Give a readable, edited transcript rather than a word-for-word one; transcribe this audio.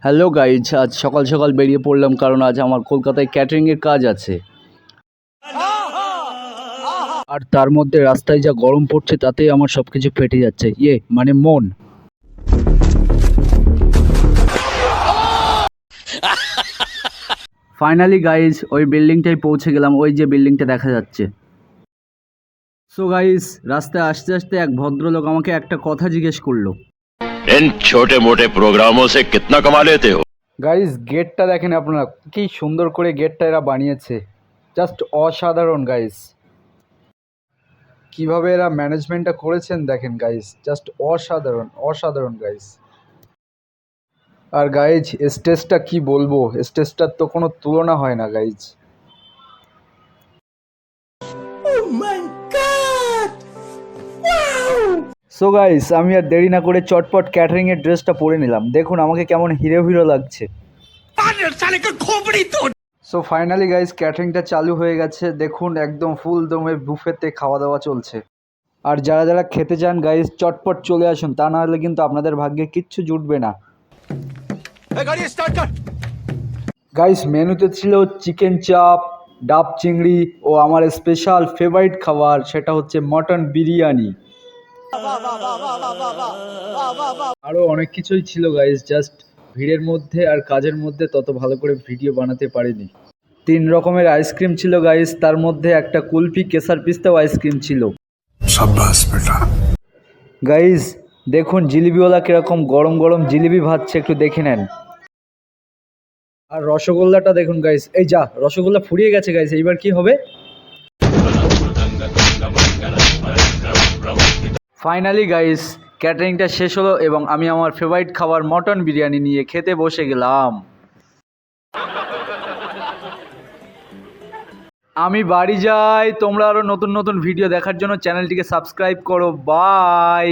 Hello guys, আজ সকাল সকাল বেরিয়ে পড়লাম কারণ আজ আমার কলকাতায় ক্যাটারিংয়ের কাজ আছে। আর তার মধ্যে রাস্তায় যা গরম পড়ছে তাতেই আমার সব কিছু ফেটে যাচ্ছে, মানে মন। ফাইনালি গাইজ ওই বিল্ডিংটাই পৌঁছে গেলাম, ওই যে বিল্ডিংটা দেখা যাচ্ছে। সো গাইজ, রাস্তায় আসতে আসতে এক ভদ্রলোক আমাকে একটা কথা জিজ্ঞেস করলো। इन छोटे मोटे प्रोग्रामों से कितना कमा लेते हो? গাইজ গেটটা দেখেন আপনারা, কি সুন্দর করে গেটটা এরা বানিয়েছে, জাস্ট অসাধারণ গাইজ। কিভাবে এরা ম্যানেজমেন্টটা করেছেন দেখেন গাইজ, জাস্ট অসাধারণ অসাধারণ গাইজ। আর গাইজ স্টেজটা কি বলবো, স্টেজটার তো কোনো তুলনা হয় না গাইজ। সো গাইজ, আমি আর দেরি না করে চটপট ক্যাটারিং এর ড্রেসটা পরে নিলাম। দেখুন আমাকে কেমন হিরো হিরো লাগছে। সো ফাইনালি গাইজ ক্যাটারিংটা চালু হয়ে গেছে, দেখুন একদম ফুল দমে বুফেতে খাওয়া দাওয়া চলছে। আর যারা যারা খেতে চান গাইজ চটপট চলে আসুন, তা না হলে কিন্তু আপনাদের ভাগ্যে কিচ্ছু জুটবে না। গাইজ মেনুতে ছিল চিকেন চাপ, ডাব চিংড়ি ও আমার স্পেশাল ফেভারিট খাবার, সেটা হচ্ছে মটন বিরিয়ানি। আরও অনেক কিছুই ছিল গাইজ, জাস্ট ভিড়ের মধ্যে আর কাজের মধ্যে তত ভালো করে ভিডিও বানাতে পারিনি। 3 রকমের আইসক্রিম ছিল গাইজ, তার মধ্যে একটা কুলফি কেসার পিস্তাও আইসক্রিম ছিল। গাইজ দেখুন জিলিপিওয়ালা কিরকম গরম গরম জিলিপি ভাজছে, একটু দেখে নেন। আর রসগোল্লাটা দেখুন গাইজ, এই যা রসগোল্লা ফুরিয়ে গেছে গাইজ, এইবার কি হবে। ফাইনালি গাইজ ক্যাটারিংটা শেষ হলো এবং আমি আমার ফেভারিট খাবার মটন বিরিয়ানি নিয়ে খেতে বসে গেলাম। আমি বাড়ি যাই, তোমরা আরও নতুন নতুন ভিডিও দেখার জন্য চ্যানেলটিকে সাবস্ক্রাইব করো। বাই।